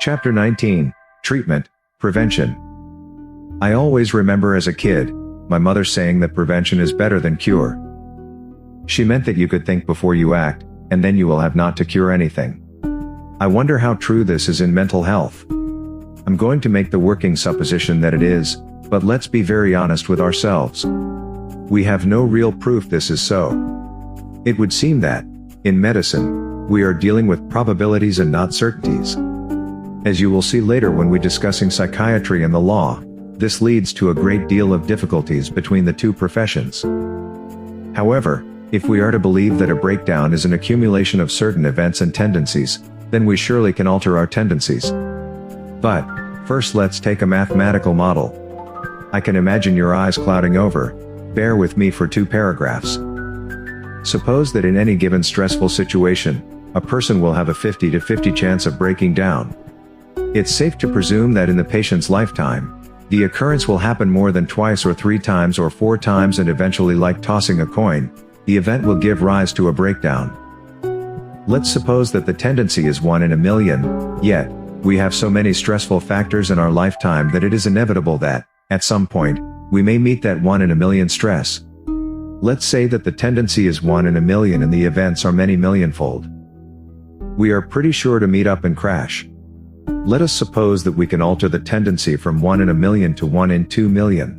Chapter 19, Treatment, Prevention. I always remember as a kid, my mother saying that prevention is better than cure. She meant that you could think before you act, and then you will have not to cure anything. I wonder how true this is in mental health. I'm going to make the working supposition that it is, but let's be very honest with ourselves. We have no real proof this is so. It would seem that, in medicine, we are dealing with probabilities and not certainties. As you will see later when we're discussing psychiatry and the law, this leads to a great deal of difficulties between the two professions. However, if we are to believe that a breakdown is an accumulation of certain events and tendencies, then we surely can alter our tendencies. But, first let's take a mathematical model. I can imagine your eyes clouding over. Bear with me for 2 paragraphs. Suppose that in any given stressful situation, a person will have a 50-50 chance of breaking down. It's safe to presume that in the patient's lifetime, the occurrence will happen more than twice or 3 times or 4 times, and eventually, like tossing a coin, the event will give rise to a breakdown. Let's suppose that the tendency is 1 in a million, yet, we have so many stressful factors in our lifetime that it is inevitable that, at some point, we may meet that 1 in a million stress. Let's say that the tendency is 1 in a million and the events are many millionfold. We are pretty sure to meet up and crash. Let us suppose that we can alter the tendency from 1 in a million to 1 in 2 million.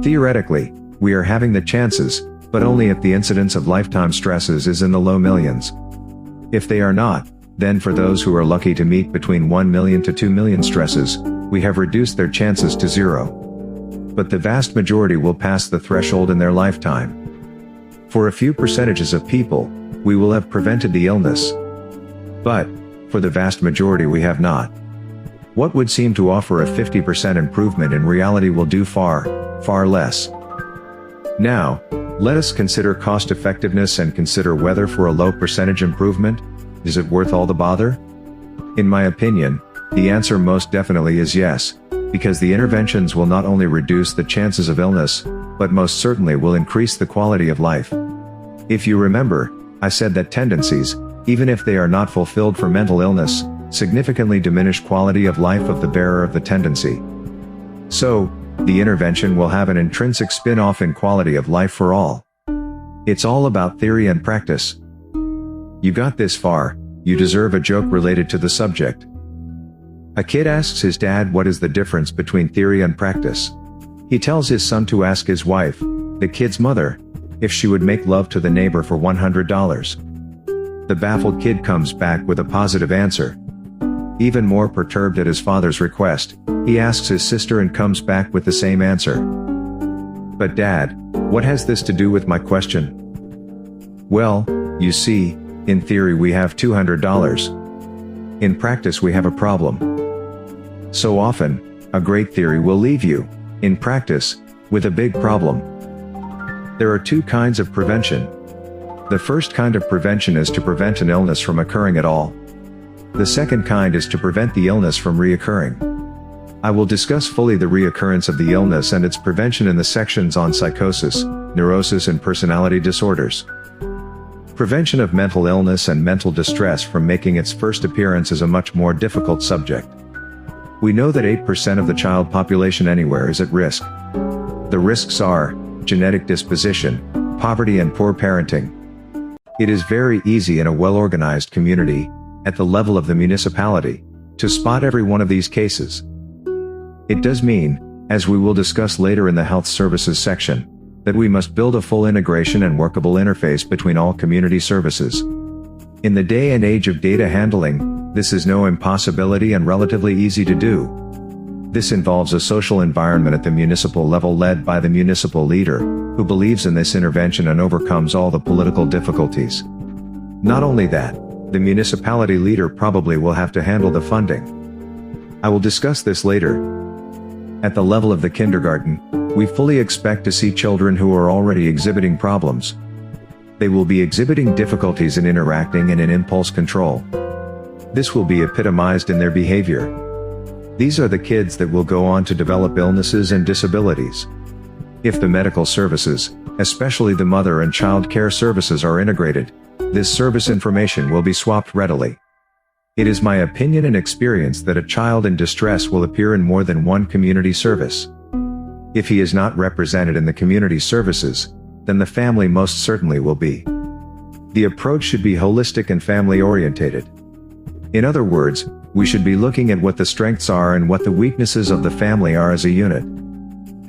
Theoretically, we are having the chances, but only if the incidence of lifetime stresses is in the low millions. If they are not, then for those who are lucky to meet between 1 million to 2 million stresses, we have reduced their chances to 0. But the vast majority will pass the threshold in their lifetime. For a few percentages of people, we will have prevented the illness. But, for the vast majority we have not. What would seem to offer a 50% improvement in reality will do far, far less. Now, let us consider cost effectiveness and consider whether for a low percentage improvement, is it worth all the bother? In my opinion, the answer most definitely is yes, because the interventions will not only reduce the chances of illness, but most certainly will increase the quality of life. If you remember, I said that tendencies, even if they are not fulfilled for mental illness, significantly diminish quality of life of the bearer of the tendency. So, the intervention will have an intrinsic spin-off in quality of life for all. It's all about theory and practice. You got this far, you deserve a joke related to the subject. A kid asks his dad what is the difference between theory and practice. He tells his son to ask his wife, the kid's mother, if she would make love to the neighbor for $100. The baffled kid comes back with a positive answer. Even more perturbed at his father's request, he asks his sister and comes back with the same answer. But Dad, what has this to do with my question? Well, you see, in theory we have $200. In practice we have a problem. So often, a great theory will leave you, in practice, with a big problem. There are 2 kinds of prevention. The first kind of prevention is to prevent an illness from occurring at all. The second kind is to prevent the illness from reoccurring. I will discuss fully the reoccurrence of the illness and its prevention in the sections on psychosis, neurosis and personality disorders. Prevention of mental illness and mental distress from making its first appearance is a much more difficult subject. We know that 8% of the child population anywhere is at risk. The risks are genetic disposition, poverty and poor parenting. It is very easy in a well-organized community, at the level of the municipality, to spot every one of these cases. It does mean, as we will discuss later in the health services section, that we must build a full integration and workable interface between all community services. In the day and age of data handling, this is no impossibility and relatively easy to do. This involves a social environment at the municipal level led by the municipal leader, who believes in this intervention and overcomes all the political difficulties. Not only that, the municipality leader probably will have to handle the funding. I will discuss this later. At the level of the kindergarten, we fully expect to see children who are already exhibiting problems. They will be exhibiting difficulties in interacting and in impulse control. This will be epitomized in their behavior. These are the kids that will go on to develop illnesses and disabilities. If the medical services, especially the mother and child care services, are integrated, this service information will be swapped readily. It is my opinion and experience that a child in distress will appear in more than one community service. If he is not represented in the community services, then the family most certainly will be. The approach should be holistic and family-orientated. In other words, we should be looking at what the strengths are and what the weaknesses of the family are as a unit.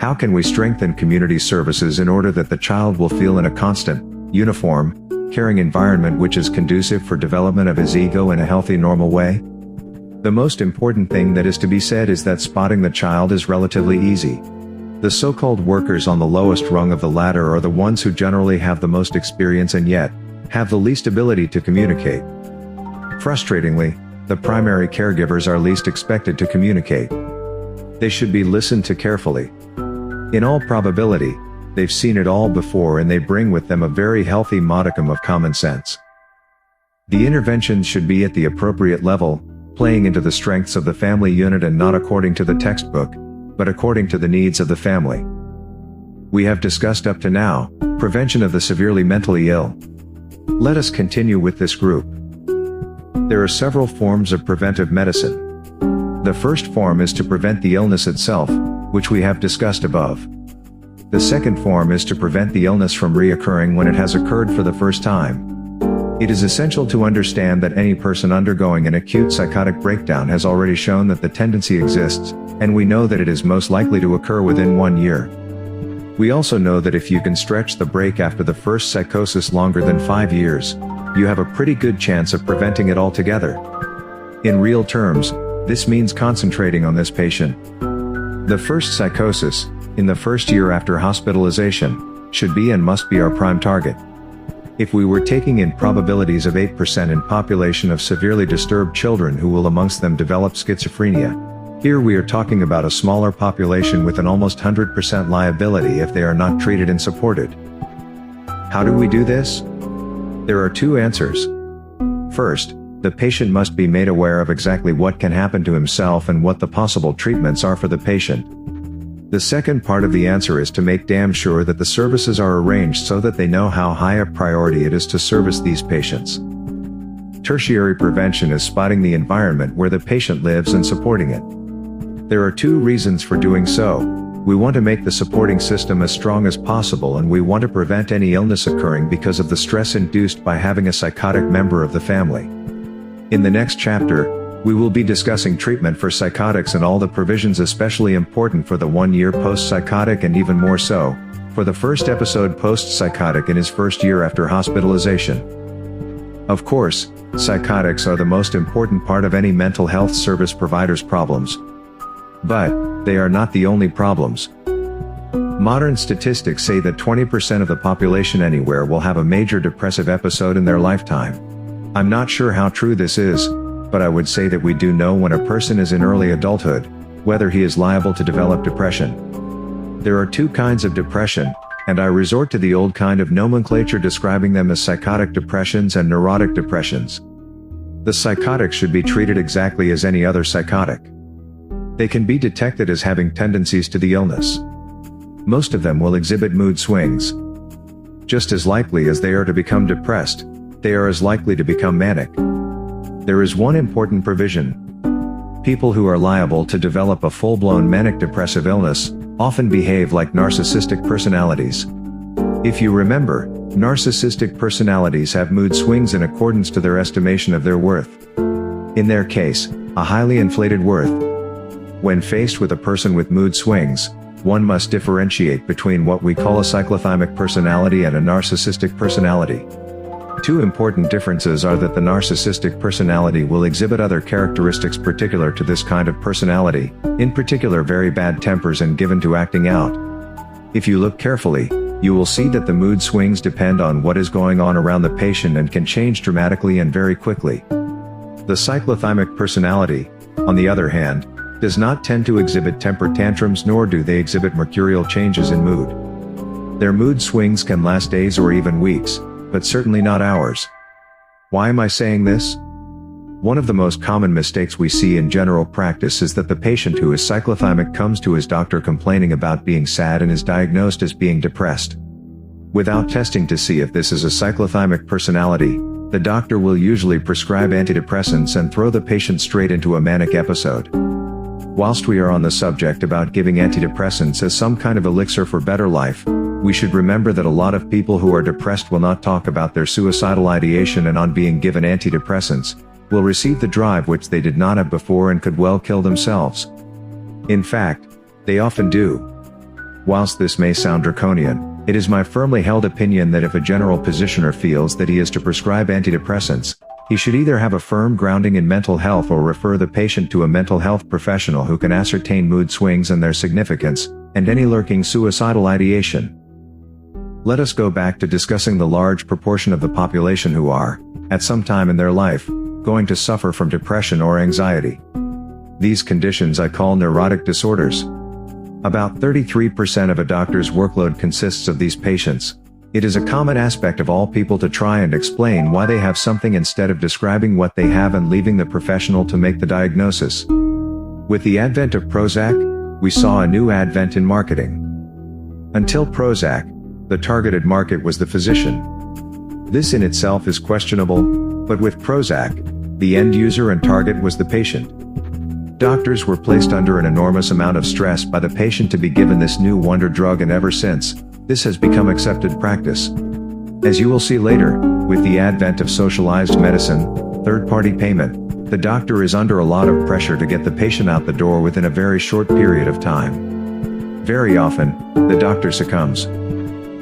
How can we strengthen community services in order that the child will feel in a constant, uniform, caring environment which is conducive for development of his ego in a healthy, normal way? The most important thing that is to be said is that spotting the child is relatively easy. The so-called workers on the lowest rung of the ladder are the ones who generally have the most experience and yet have the least ability to communicate. Frustratingly, the primary caregivers are least expected to communicate. They should be listened to carefully. In all probability, they've seen it all before and they bring with them a very healthy modicum of common sense. The interventions should be at the appropriate level, playing into the strengths of the family unit and not according to the textbook, but according to the needs of the family. We have discussed up to now, prevention of the severely mentally ill. Let us continue with this group. There are several forms of preventive medicine. The first form is to prevent the illness itself, which we have discussed above. The second form is to prevent the illness from reoccurring when it has occurred for the first time. It is essential to understand that any person undergoing an acute psychotic breakdown has already shown that the tendency exists, and we know that it is most likely to occur within 1 year. We also know that if you can stretch the break after the first psychosis longer than 5 years, you have a pretty good chance of preventing it altogether. In real terms, this means concentrating on this patient. The first psychosis, in the first year after hospitalization, should be and must be our prime target. If we were taking in probabilities of 8% in population of severely disturbed children who will amongst them develop schizophrenia, here we are talking about a smaller population with an almost 100% liability if they are not treated and supported. How do we do this? There are two answers. First, the patient must be made aware of exactly what can happen to himself and what the possible treatments are for the patient. The second part of the answer is to make damn sure that the services are arranged so that they know how high a priority it is to service these patients. Tertiary prevention is spotting the environment where the patient lives and supporting it. There are two reasons for doing so. We want to make the supporting system as strong as possible and we want to prevent any illness occurring because of the stress induced by having a psychotic member of the family. In the next chapter, we will be discussing treatment for psychotics and all the provisions especially important for the 1 year post-psychotic and even more so, for the first episode post-psychotic in his first year after hospitalization. Of course, psychotics are the most important part of any mental health service provider's problems. But they are not the only problems. Modern statistics say that 20% of the population anywhere will have a major depressive episode in their lifetime. I'm not sure how true this is, but I would say that we do know when a person is in early adulthood, whether he is liable to develop depression. There are two kinds of depression, and I resort to the old kind of nomenclature describing them as psychotic depressions and neurotic depressions. The psychotic should be treated exactly as any other psychotic. They can be detected as having tendencies to the illness. Most of them will exhibit mood swings. Just as likely as they are to become depressed, they are as likely to become manic. There is one important provision. People who are liable to develop a full-blown manic depressive illness often behave like narcissistic personalities. If you remember, narcissistic personalities have mood swings in accordance to their estimation of their worth. In their case, a highly inflated worth. When faced with a person with mood swings, one must differentiate between what we call a cyclothymic personality and a narcissistic personality. Two important differences are that the narcissistic personality will exhibit other characteristics particular to this kind of personality, in particular very bad tempers and given to acting out. If you look carefully, you will see that the mood swings depend on what is going on around the patient and can change dramatically and very quickly. The cyclothymic personality, on the other hand, does not tend to exhibit temper tantrums nor do they exhibit mercurial changes in mood. Their mood swings can last days or even weeks, but certainly not hours. Why am I saying this? One of the most common mistakes we see in general practice is that the patient who is cyclothymic comes to his doctor complaining about being sad and is diagnosed as being depressed. Without testing to see if this is a cyclothymic personality, The doctor will usually prescribe antidepressants and throw the patient straight into a manic episode. Whilst we are on the subject about giving antidepressants as some kind of elixir for better life, we should remember that a lot of people who are depressed will not talk about their suicidal ideation, and on being given antidepressants, will receive the drive which they did not have before and could well kill themselves. In fact, they often do. Whilst this may sound draconian, it is my firmly held opinion that if a general physician feels that he is to prescribe antidepressants, he should either have a firm grounding in mental health or refer the patient to a mental health professional who can ascertain mood swings and their significance, and any lurking suicidal ideation. Let us go back to discussing the large proportion of the population who are, at some time in their life, going to suffer from depression or anxiety. These conditions I call neurotic disorders. About 33% of a doctor's workload consists of these patients. It is a common aspect of all people to try and explain why they have something instead of describing what they have and leaving the professional to make the diagnosis. With the advent of Prozac, we saw a new advent in marketing. Until Prozac, the targeted market was the physician. This in itself is questionable, but with Prozac, the end user and target was the patient. Doctors were placed under an enormous amount of stress by the patient to be given this new wonder drug, and ever since, this has become accepted practice. As you will see later, with the advent of socialized medicine, third-party payment, the doctor is under a lot of pressure to get the patient out the door within a very short period of time. Very often, the doctor succumbs.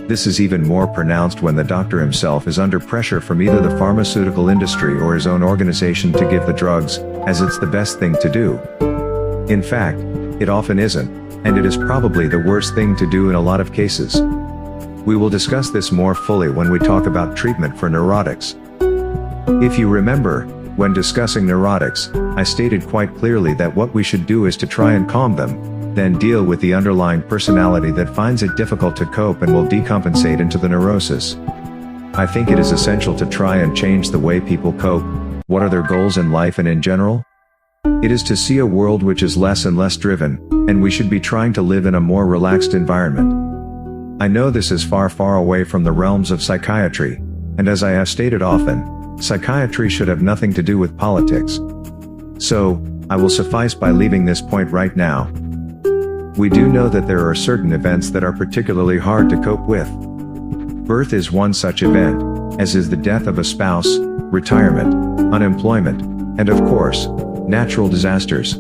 This is even more pronounced when the doctor himself is under pressure from either the pharmaceutical industry or his own organization to give the drugs, as it's the best thing to do. In fact, it often isn't, and it is probably the worst thing to do in a lot of cases. We will discuss this more fully when we talk about treatment for neurotics. If you remember, when discussing neurotics, I stated quite clearly that what we should do is to try and calm them, then deal with the underlying personality that finds it difficult to cope and will decompensate into the neurosis. I think it is essential to try and change the way people cope. What are their goals in life and in general? It is to see a world which is less and less driven, and we should be trying to live in a more relaxed environment. I know this is far, far away from the realms of psychiatry, and as I have stated often, psychiatry should have nothing to do with politics. So, I will suffice by leaving this point right now. We do know that there are certain events that are particularly hard to cope with. Birth is one such event, as is the death of a spouse, retirement, unemployment, and of course, natural disasters.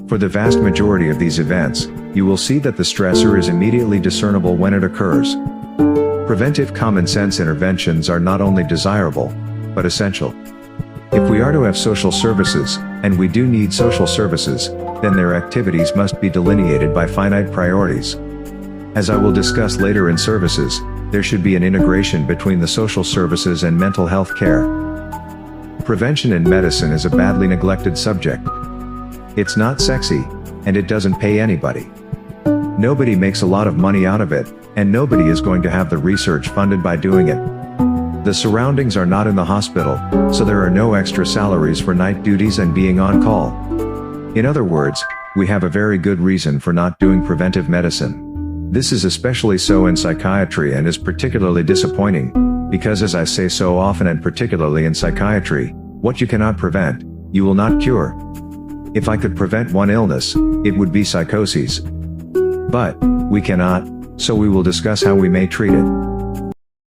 For the vast majority of these events, you will see that the stressor is immediately discernible when it occurs. Preventive common sense interventions are not only desirable, but essential. If we are to have social services, and we do need social services, then their activities must be delineated by finite priorities. As I will discuss later in services, there should be an integration between the social services and mental health care. Prevention in medicine is a badly neglected subject. It's not sexy, and it doesn't pay anybody. Nobody makes a lot of money out of it, and nobody is going to have the research funded by doing it. The surroundings are not in the hospital, so there are no extra salaries for night duties and being on call. In other words, we have a very good reason for not doing preventive medicine. This is especially so in psychiatry and is particularly disappointing, because as I say so often, and particularly in psychiatry, what you cannot prevent, you will not cure. If I could prevent one illness, it would be psychoses. But we cannot, so we will discuss how we may treat it.